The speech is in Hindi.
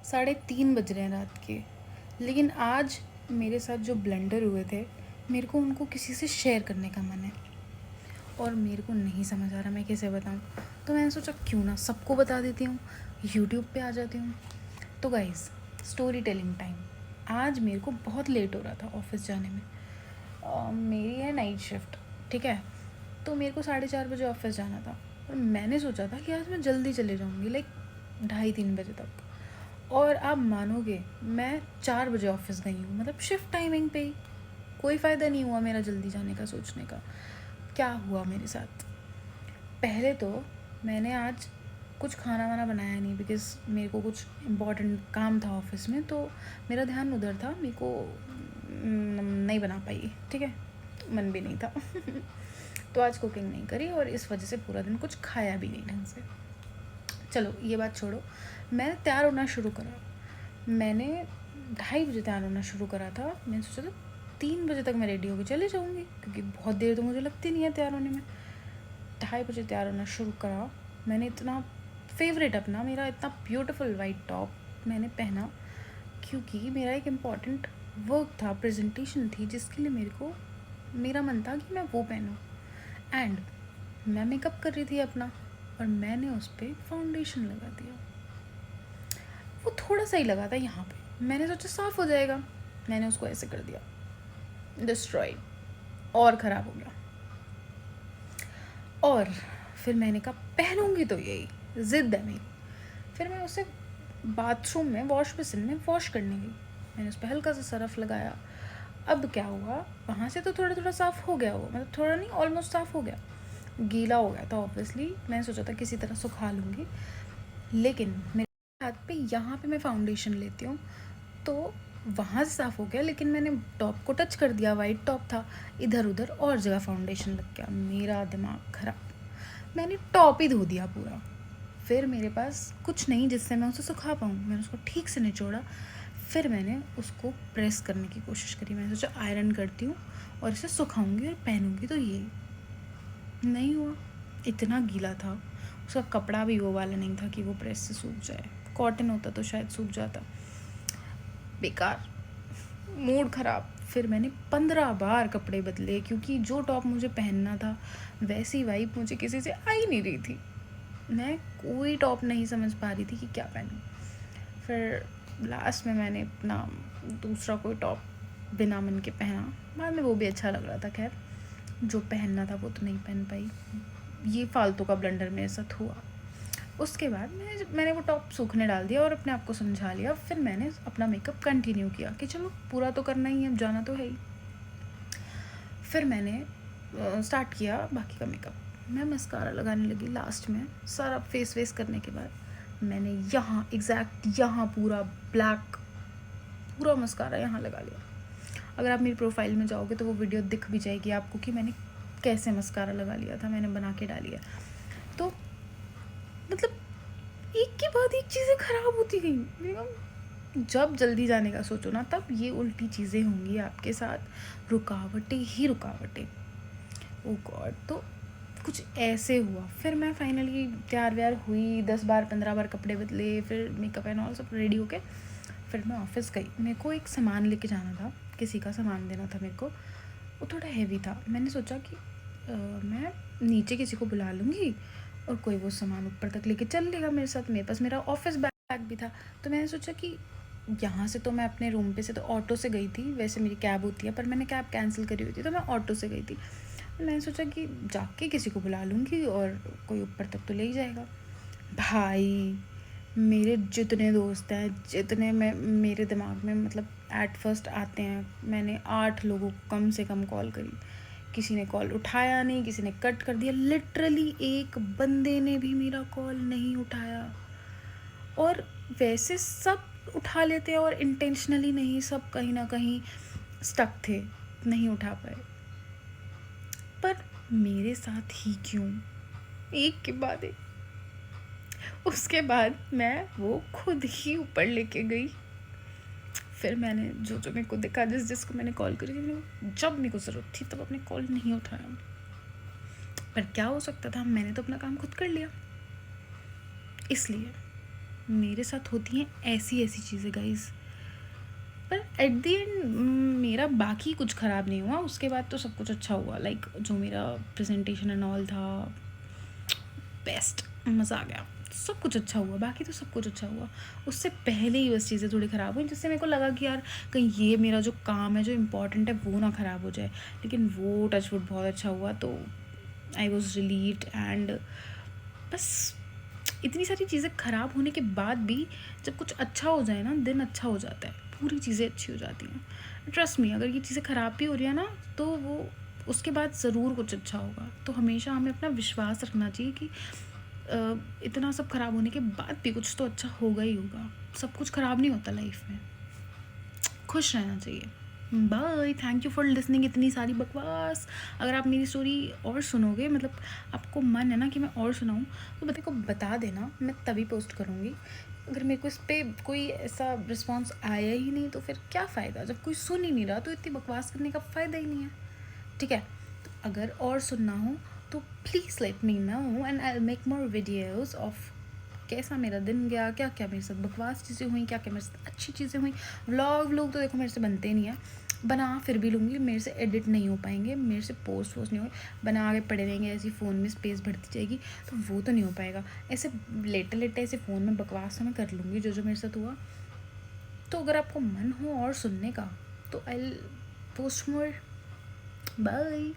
3:30 बज रहे हैं रात के, लेकिन आज मेरे साथ जो ब्लंडर हुए थे मेरे को उनको किसी से शेयर करने का मन है और मेरे को नहीं समझ आ रहा मैं कैसे बताऊँ। तो मैंने सोचा क्यों ना सबको बता देती हूँ, यूट्यूब पे आ जाती हूँ। तो गाइज़, स्टोरी टेलिंग टाइम। आज मेरे को बहुत लेट हो रहा था ऑफिस जाने में। मेरी है नाइट शिफ्ट, ठीक है। तो मेरे को 4:30 बजे ऑफिस जाना था और मैंने सोचा था कि आज मैं जल्दी चले जाऊँगी, लाइक 2:30-3 बजे तक। और आप मानोगे, मैं 4 बजे ऑफिस गई हूँ, मतलब शिफ्ट टाइमिंग पे ही। कोई फ़ायदा नहीं हुआ मेरा जल्दी जाने का सोचने का। क्या हुआ मेरे साथ? पहले तो मैंने आज कुछ खाना वाना बनाया नहीं, बिकॉज़ मेरे को कुछ इम्पोर्टेंट काम था ऑफिस में, तो मेरा ध्यान उधर था। मेरे को नहीं बना पाई, ठीक है, मन भी नहीं था। तो आज कुकिंग नहीं करी और इस वजह से पूरा दिन कुछ खाया भी नहीं ढंग से। चलो ये बात छोड़ो, मैं तैयार होना शुरू करा। मैंने 2:30 बजे तैयार होना शुरू करा था। मैंने सोचा था 3 बजे तक मैं रेडी होकर चले जाऊँगी, क्योंकि बहुत देर तो मुझे लगती नहीं है तैयार होने में। 2:30 बजे तैयार होना शुरू करा। मैंने इतना फेवरेट अपना मेरा इतना ब्यूटीफुल वाइट टॉप मैंने पहना, क्योंकि मेरा एक इम्पॉर्टेंट वर्क था, प्रेजेंटेशन थी, जिसके लिए मेरा मन था कि मैं वो पहनूं। एंड मैं मेकअप कर रही थी अपना और मैंने उस पर फाउंडेशन लगा दिया। वो थोड़ा सा ही लगा था यहाँ पे, मैंने सोचा साफ हो जाएगा। मैंने उसको ऐसे कर दिया, डिस्ट्रॉय, और ख़राब हो गया। और फिर मैंने कहा पहनूंगी तो यही, ज़िद है मेरी। फिर मैं उसे बाथरूम में वॉश बेसिन में वॉश करने गई। मैंने उस पर हल्का सा सरफ लगाया। अब क्या हुआ, वहाँ से तो थोड़ा थोड़ा साफ़ हो गया, वो मतलब थोड़ा नहीं, ऑलमोस्ट साफ़ हो गया। गीला हो गया था ऑब्वियसली, मैंने सोचा था किसी तरह सुखा लूँगी, लेकिन मेरे हाथ पे यहाँ पे मैं फाउंडेशन लेती हूँ तो वहाँ से साफ़ हो गया, लेकिन मैंने टॉप को टच कर दिया, वाइट टॉप था, इधर उधर और जगह फाउंडेशन लग गया। मेरा दिमाग ख़राब, मैंने टॉप ही धो दिया पूरा। फिर मेरे पास कुछ नहीं जिससे मैं उसे सुखा पाऊँ। मैंने उसको ठीक से निचोड़ा, फिर मैंने उसको प्रेस करने की कोशिश करी। मैंने सोचा आयरन करती हूँ और इसे सुखाऊंगी और पहनूंगी, तो ये नहीं हुआ। इतना गीला था, उसका कपड़ा भी वो वाला नहीं था कि वो प्रेस से सूख जाए। कॉटन होता तो शायद सूख जाता। बेकार, मूड ख़राब। फिर मैंने 15 बार कपड़े बदले, क्योंकि जो टॉप मुझे पहनना था वैसी वाइब मुझे किसी से आ ही नहीं रही थी। मैं कोई टॉप नहीं समझ पा रही थी कि क्या पहनूं। फिर लास्ट में मैंने अपना दूसरा कोई टॉप बिना मन के पहना। बाद में वो भी अच्छा लग रहा था। खैर, जो पहनना था वो तो नहीं पहन पाई। ये फालतू का ब्लंडर मेरे साथ हुआ। उसके बाद मैंने वो टॉप सूखने डाल दिया और अपने आप को समझा लिया। फिर मैंने अपना मेकअप कंटिन्यू किया कि चलो पूरा तो करना ही है, अब जाना तो है ही। फिर मैंने स्टार्ट किया बाकी का मेकअप। मैं मस्कारा लगाने लगी लास्ट में। सारा फेस वेस करने के बाद मैंने यहाँ एग्जैक्ट यहाँ पूरा ब्लैक, पूरा मस्कारा यहाँ लगा लिया। अगर आप मेरी प्रोफाइल में जाओगे तो वो वीडियो दिख भी जाएगी आपको कि मैंने कैसे मस्कारा लगा लिया था, मैंने बना के डाली है। तो मतलब एक के बाद एक चीज़ें ख़राब होती गई। जब जल्दी जाने का सोचो ना, तब ये उल्टी चीज़ें होंगी आपके साथ, रुकावटें ही रुकावटें। ओ गॉड। तो कुछ ऐसे हुआ। फिर मैं फाइनली तैयार व्यार हुई, 10 बार 15 बार कपड़े बदले, फिर मेकअप एंड ऑल सब रेडी होके फिर मैं ऑफिस गई। मेरे को एक सामान लेके जाना था, किसी का सामान देना था मेरे को। वो थोड़ा हैवी था। मैंने सोचा कि मैं नीचे किसी को बुला लूँगी और कोई वो सामान ऊपर तक लेके चल लेगा मेरे साथ। मेरे पास मेरा ऑफिस बैग भी था। तो मैंने सोचा कि यहाँ से तो मैं अपने रूम पे से तो ऑटो से गई थी, वैसे मेरी कैब होती है, पर मैंने कैब कैंसिल करी हुई थी तो मैं ऑटो से गई थी। मैंने सोचा कि जाके किसी को बुला लूँगी और कोई ऊपर तक तो ले ही जाएगा। भाई, मेरे जितने दोस्त हैं, जितने मैं मेरे दिमाग में मतलब एट फर्स्ट आते हैं, मैंने 8 लोगों को कम से कम कॉल करी। किसी ने कॉल उठाया नहीं, किसी ने कट कर दिया। लिटरली एक बंदे ने भी मेरा कॉल नहीं उठाया। और वैसे सब उठा लेते हैं और इंटेंशनली नहीं, सब कहीं ना कहीं स्टक थे, नहीं उठा पाए। पर मेरे साथ ही क्यों, एक के बाद एक। उसके बाद मैं वो खुद ही ऊपर लेके गई। फिर मैंने जो जो मेरे को दिखा, जिसको मैंने कॉल करी थी, जब मेरे को ज़रूरत थी तब अपने कॉल नहीं उठाया। पर क्या हो सकता था, मैंने तो अपना काम खुद कर लिया। इसलिए मेरे साथ होती हैं ऐसी ऐसी चीज़ें गाइस, पर एट द एंड मेरा बाकी कुछ ख़राब नहीं हुआ। उसके बाद तो सब कुछ अच्छा हुआ। लाइक जो मेरा प्रेजेंटेशन एंड ऑल था, बेस्ट, मज़ा आ गया, सब कुछ अच्छा हुआ, बाकी तो सब कुछ अच्छा हुआ। उससे पहले ही बस चीज़ें थोड़ी ख़राब हुई, जिससे मेरे को लगा कि यार कहीं ये मेरा जो काम है जो इम्पोर्टेंट है वो ना ख़राब हो जाए। लेकिन वो टचवुड बहुत अच्छा हुआ, तो आई वॉज रिलीव्ड। एंड बस इतनी सारी चीज़ें ख़राब होने के बाद भी जब कुछ अच्छा हो जाए ना, दिन अच्छा हो जाता है, पूरी चीज़ें अच्छी हो जाती हैं। ट्रस्ट मी, अगर ये चीज़ें ख़राब भी हो रही है ना, तो वो उसके बाद ज़रूर कुछ अच्छा होगा। तो हमेशा हमें अपना विश्वास रखना चाहिए कि इतना सब ख़राब होने के बाद भी कुछ तो अच्छा होगा ही होगा। सब कुछ ख़राब नहीं होता लाइफ में, खुश रहना चाहिए। Bye, thank you for listening इतनी सारी बकवास। अगर आप मेरी स्टोरी और सुनोगे, मतलब आपको मन है ना कि मैं और सुनाऊँ, तो मेरे को बता देना, मैं तभी पोस्ट करूँगी। अगर मेरे को इस पर कोई ऐसा रिस्पॉन्स आया ही नहीं तो फिर क्या फ़ायदा। जब कोई सुन ही नहीं रहा तो इतनी बकवास करने का फ़ायदा ही नहीं है। ठीक है, तो अगर और सुनना हो तो please let me know and I will make more videos of कैसा मेरा दिन गया, क्या क्या मेरे साथ बकवास चीज़ें हुई, क्या क्या मेरे साथ अच्छी चीज़ें हुई। व्लॉग तो देखो मेरे से बनते नहीं हैं, बना फिर भी लूँगी, मेरे से एडिट नहीं हो पाएंगे, मेरे से पोस्ट नहीं होंगे, बना के पड़े रहेंगे ऐसी फ़ोन में स्पेस बढ़ती जाएगी, तो वो तो नहीं हो पाएगा। ऐसे लेटे लेटे ऐसे फ़ोन में बकवास तो मैं कर लूँगी जो जो मेरे साथ हुआ। तो अगर आपको मन हो और सुनने का तो आई पोस्ट मोर। बाय।